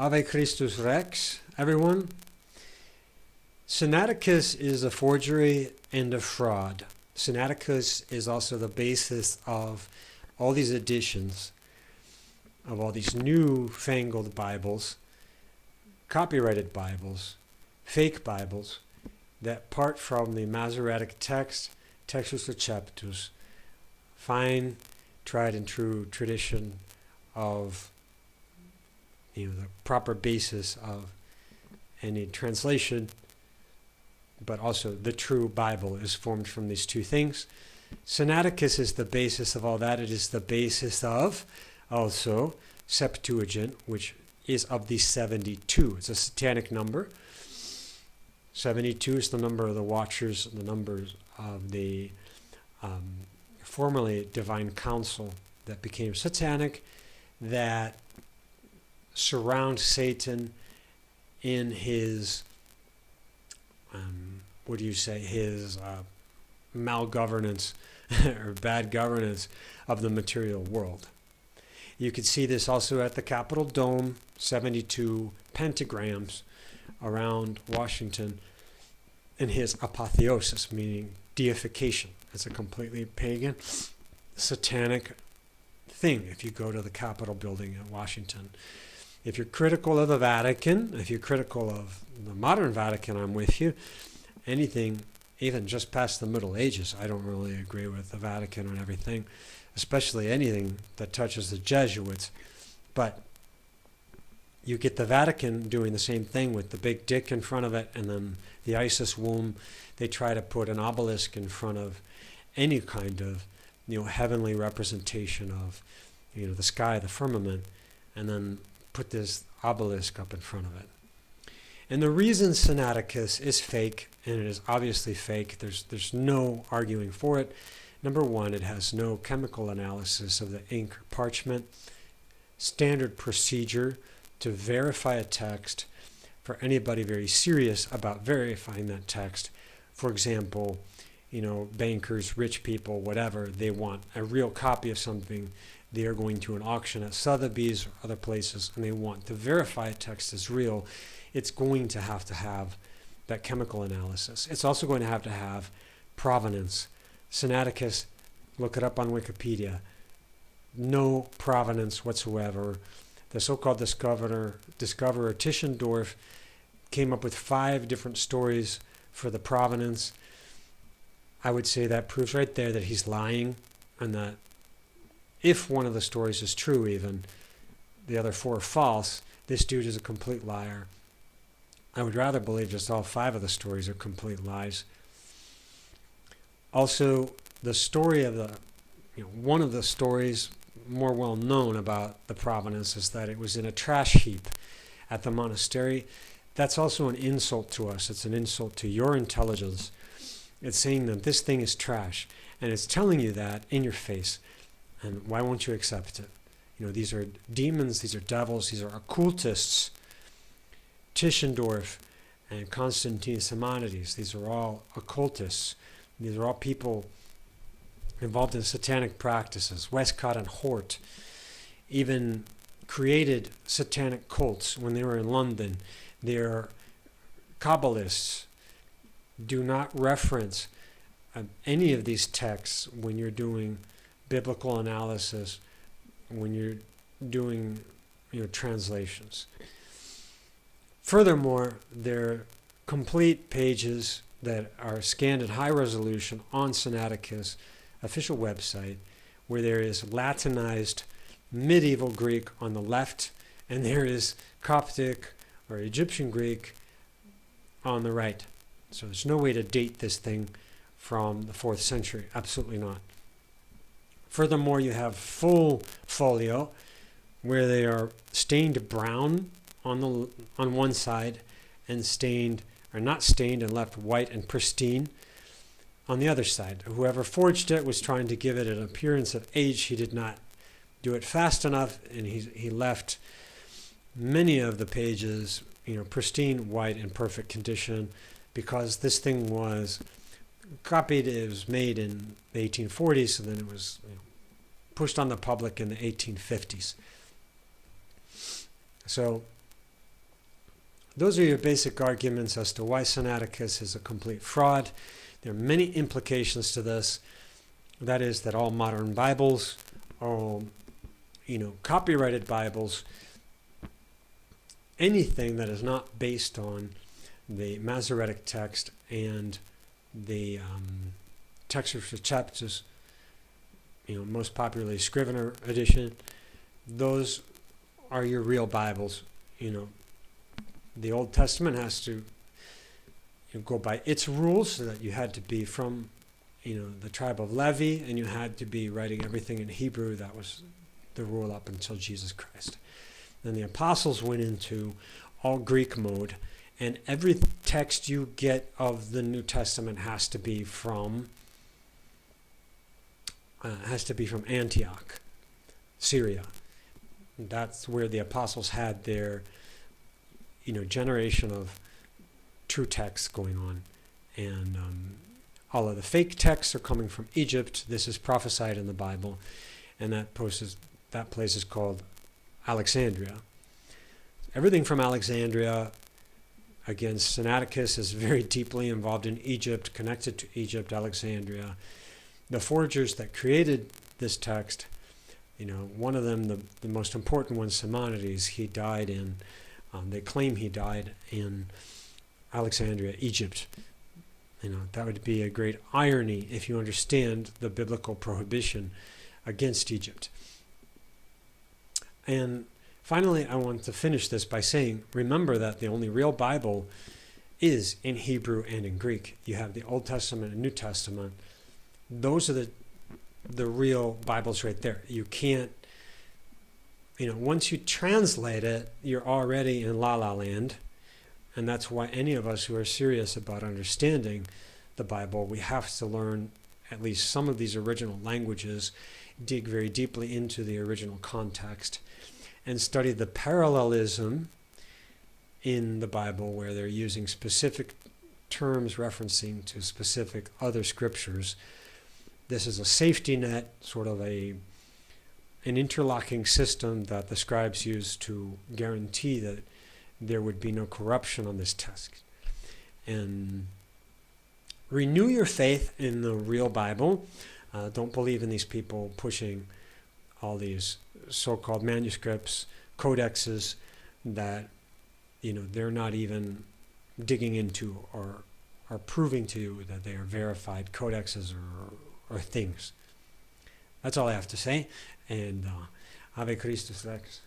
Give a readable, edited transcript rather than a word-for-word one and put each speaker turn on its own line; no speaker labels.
Ave Christus Rex, everyone. Sinaiticus is a forgery and a fraud. Sinaiticus is also the basis of all these editions, of all these new-fangled Bibles, copyrighted Bibles, fake Bibles, that part from the Masoretic text, Textus Receptus, fine, tried and true tradition of the proper basis of any translation, but also the true Bible is formed from these two things. Sinaiticus is the basis of all that. It is the basis of also Septuagint, which is of the 72. It's a satanic number. 72 is the number of the watchers, the numbers of the formerly divine council that became satanic, that surround Satan in his, his malgovernance or bad governance of the material world. You could see this also at the Capitol Dome, 72 pentagrams around Washington, in his apotheosis, meaning deification. It's a completely pagan, satanic thing if you go to the Capitol building in Washington. If you're critical of the Vatican, if you're critical of the modern Vatican, I'm with you. Anything, even just past the Middle Ages, I don't really agree with the Vatican and everything, especially anything that touches the Jesuits. But you get the Vatican doing the same thing with the big dick in front of it, and then the Isis womb. They try to put an obelisk in front of any kind of, heavenly representation of, the sky, the firmament, and then put this obelisk up in front of it. And the reason Sinaiticus is fake, and it is obviously fake, there's no arguing for it. Number one, it has no chemical analysis of the ink or parchment. Standard procedure to verify a text for anybody very serious about verifying that text. For example, bankers, rich people, whatever, they want a real copy of something. They are going to an auction at Sotheby's or other places, and they want to verify a text is real. It's going to have that chemical analysis. It's also going to have provenance. Sinaiticus, look it up on Wikipedia. No provenance whatsoever. The so-called discoverer Tischendorf came up with 5 different stories for the provenance. I would say that proves right there that he's lying, and that if one of the stories is true even, the other 4 are false. This dude is a complete liar. I would rather believe just all 5 of the stories are complete lies. Also, the story of one of the stories more well known about the provenance is that it was in a trash heap at the monastery. That's also an insult to us. It's an insult to your intelligence. It's saying that this thing is trash, and it's telling you that in your face. And why won't you accept it? These are demons, these are devils, these are occultists. Tischendorf and Constantine Simonides, these are all occultists. These are all people involved in satanic practices. Wescott-Hort even created satanic cults when they were in London. They're Kabbalists. Do not reference any of these texts when you're doing biblical analysis, when you're doing translations. Furthermore, there are complete pages that are scanned at high resolution on Sinaiticus' official website, where there is Latinized medieval Greek on the left, and there is Coptic or Egyptian Greek on the right. So there's no way to date this thing from the 4th century. Absolutely not. Furthermore, you have full folio where they are stained brown on one side and not stained and left white and pristine on the other side. Whoever forged it was trying to give it an appearance of age. He did not do it fast enough, and he left many of the pages, pristine, white, in perfect condition, because this thing was copied. It was made in the 1840s, so then it was pushed on the public in the 1850s. So those are your basic arguments as to why Sinaiticus is a complete fraud. There are many implications to this. That is that all modern Bibles, all copyrighted Bibles, anything that is not based on the Masoretic text and the Textus Receptus, most popularly Scrivener edition, those are your real Bibles. The Old Testament has to go by its rules, so that you had to be from the tribe of Levi, and you had to be writing everything in Hebrew. That was the rule up until Jesus Christ. Then the apostles went into all Greek mode, and every text you get of the New Testament has to be from Antioch, Syria. That's where the apostles had their generation of true texts going on, and all of the fake texts are coming from Egypt. This is prophesied in the Bible, and that place is called Alexandria. Everything from Alexandria, again, Sinaiticus is very deeply involved in Egypt, connected to Egypt, Alexandria. The forgers that created this text, one of them, the most important one, Simonides, he died in, they claim he died in Alexandria, Egypt. That would be a great irony if you understand the biblical prohibition against Egypt. And finally, I want to finish this by saying, remember that the only real Bible is in Hebrew and in Greek. You have the Old Testament and New Testament. Those are the real Bibles right there. You can't, once you translate it, you're already in La La Land. And that's why any of us who are serious about understanding the Bible, we have to learn at least some of these original languages, dig very deeply into the original context, and study the parallelism in the Bible where they're using specific terms referencing to specific other scriptures. This is a safety net, sort of an interlocking system that the scribes use to guarantee that there would be no corruption on this text. And renew your faith in the real Bible. Don't believe in these people pushing all these so-called manuscripts, codexes that they're not even digging into or proving to you that they are verified codexes or things. That's all I have to say. And Ave Christus Rex.